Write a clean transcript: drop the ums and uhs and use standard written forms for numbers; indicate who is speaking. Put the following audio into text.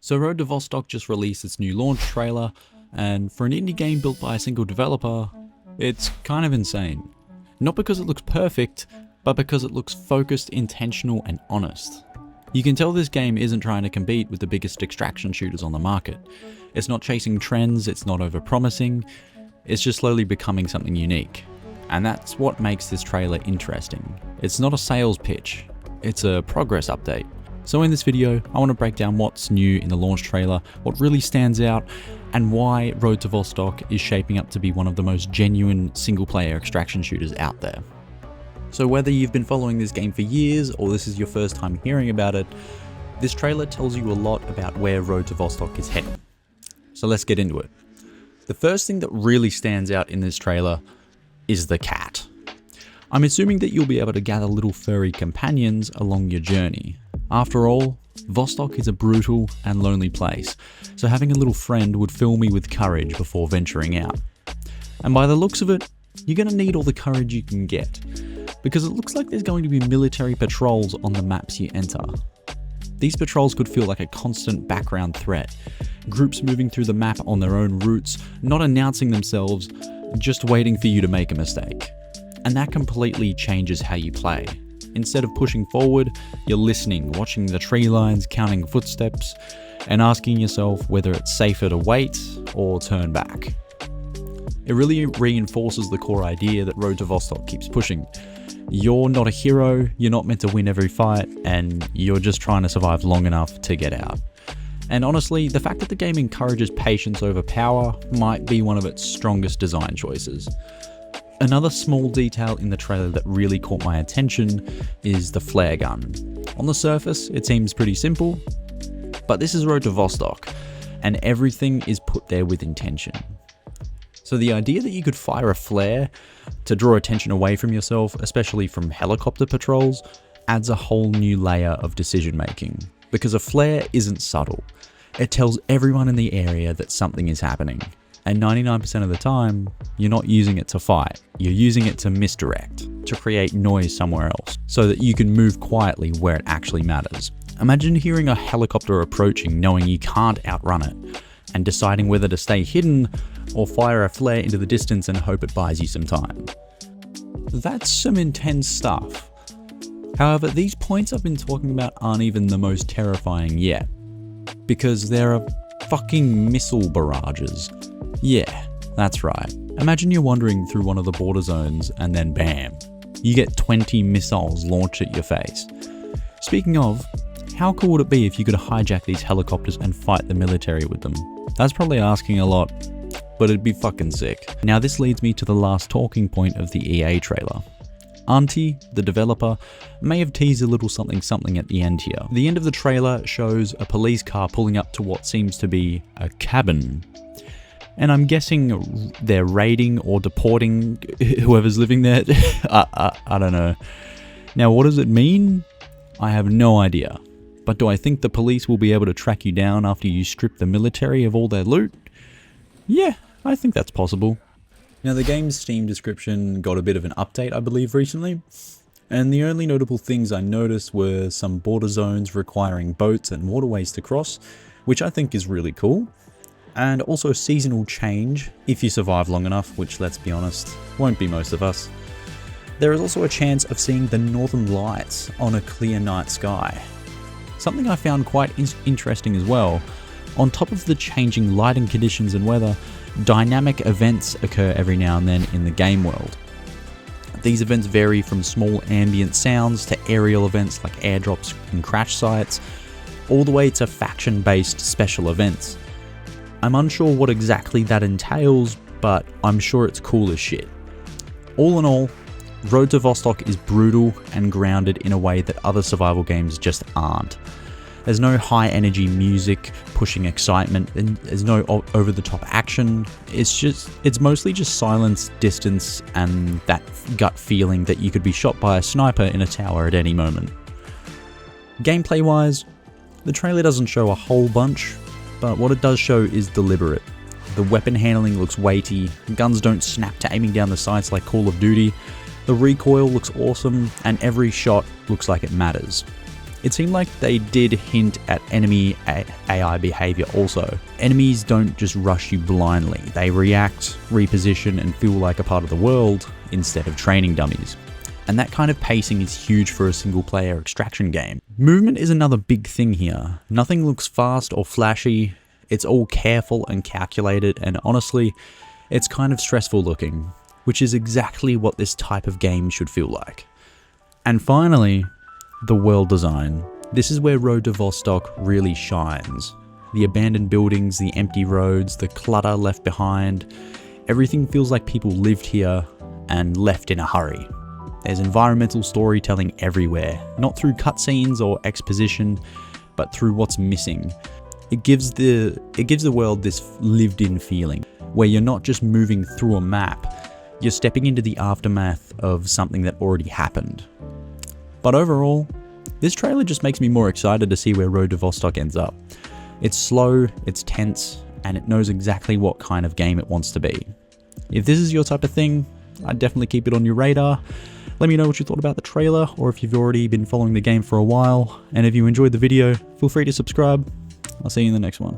Speaker 1: So Road to Vostok just released its new launch trailer, and for an indie game built by a single developer, it's kind of insane. Not because it looks perfect, but because it looks focused, intentional, and honest. You can tell this game isn't trying to compete with the biggest extraction shooters on the market. It's not chasing trends, it's not over-promising, it's just slowly becoming something unique. And that's what makes this trailer interesting. It's not a sales pitch, it's a progress update. So in this video, I want to break down what's new in the launch trailer, what really stands out, and why Road to Vostok is shaping up to be one of the most genuine single-player extraction shooters out there. So whether you've been following this game for years, or this is your first time hearing about it, this trailer tells you a lot about where Road to Vostok is heading. So let's get into it. The first thing that really stands out in this trailer is the cat. I'm assuming that you'll be able to gather little furry companions along your journey. After all, Vostok is a brutal and lonely place, so having a little friend would fill me with courage before venturing out. And by the looks of it, you're going to need all the courage you can get, because it looks like there's going to be military patrols on the maps you enter. These patrols could feel like a constant background threat, groups moving through the map on their own routes, not announcing themselves, just waiting for you to make a mistake. And that completely changes how you play. Instead of pushing forward, you're listening, watching the tree lines, counting footsteps, and asking yourself whether it's safer to wait or turn back. It really reinforces the core idea that Road to Vostok keeps pushing. You're not a hero, you're not meant to win every fight, and you're just trying to survive long enough to get out. And honestly, the fact that the game encourages patience over power might be one of its strongest design choices. Another small detail in the trailer that really caught my attention is the flare gun. On the surface, it seems pretty simple, but this is Road to Vostok, and everything is put there with intention. So the idea that you could fire a flare to draw attention away from yourself, especially from helicopter patrols, adds a whole new layer of decision making. Because a flare isn't subtle. It tells everyone in the area that something is happening. And 99% of the time, you're not using it to fight. You're using it to misdirect, to create noise somewhere else, so that you can move quietly where it actually matters. Imagine hearing a helicopter approaching knowing you can't outrun it, and deciding whether to stay hidden or fire a flare into the distance and hope it buys you some time. That's some intense stuff. However, these points I've been talking about aren't even the most terrifying yet, because there are fucking missile barrages. Yeah, that's right. Imagine you're wandering through one of the border zones and then bam, you get 20 missiles launched at your face. Speaking of, how cool would it be if you could hijack these helicopters and fight the military with them? That's probably asking a lot, but it'd be fucking sick. Now this leads me to the last talking point of the EA trailer. Auntie, the developer, may have teased a little something at the end here. The end of the trailer shows a police car pulling up to what seems to be a cabin. And I'm guessing they're raiding or deporting whoever's living there. I don't know. Now, what does it mean? I have no idea. But do I think the police will be able to track you down after you strip the military of all their loot? Yeah, I think that's possible. Now, the game's Steam description got a bit of an update, I believe, recently. And the only notable things I noticed were some border zones requiring boats and waterways to cross, which I think is really cool. And also seasonal change, if you survive long enough, which, let's be honest, won't be most of us. There is also a chance of seeing the northern lights on a clear night sky. Something I found quite interesting as well, on top of the changing lighting conditions and weather, dynamic events occur every now and then in the game world. These events vary from small ambient sounds to aerial events like airdrops and crash sites, all the way to faction-based special events. I'm unsure what exactly that entails, but I'm sure it's cool as shit. All in all, Road to Vostok is brutal and grounded in a way that other survival games just aren't. There's no high energy music pushing excitement, and there's no over-the-top action. It's mostly just silence, distance, and that gut feeling that you could be shot by a sniper in a tower at any moment. Gameplay-wise, the trailer doesn't show a whole bunch, but what it does show is deliberate. The weapon handling looks weighty, guns don't snap to aiming down the sights like Call of Duty, the recoil looks awesome, and every shot looks like it matters. It seemed like they did hint at enemy AI behavior also. Enemies don't just rush you blindly, they react, reposition, and feel like a part of the world instead of training dummies. And that kind of pacing is huge for a single player extraction game. Movement is another big thing here. Nothing looks fast or flashy, it's all careful and calculated, and honestly, it's kind of stressful looking, which is exactly what this type of game should feel like. And finally, the world design. This is where Road to Vostok really shines. The abandoned buildings, the empty roads, the clutter left behind, everything feels like people lived here and left in a hurry. There's environmental storytelling everywhere, not through cutscenes or exposition, but through what's missing. It gives the world this lived-in feeling, where you're not just moving through a map, you're stepping into the aftermath of something that already happened. But overall, this trailer just makes me more excited to see where Road to Vostok ends up. It's slow, it's tense, and it knows exactly what kind of game it wants to be. If this is your type of thing, I'd definitely keep it on your radar. Let me know what you thought about the trailer, or if you've already been following the game for a while. And if you enjoyed the video, feel free to subscribe. I'll see you in the next one.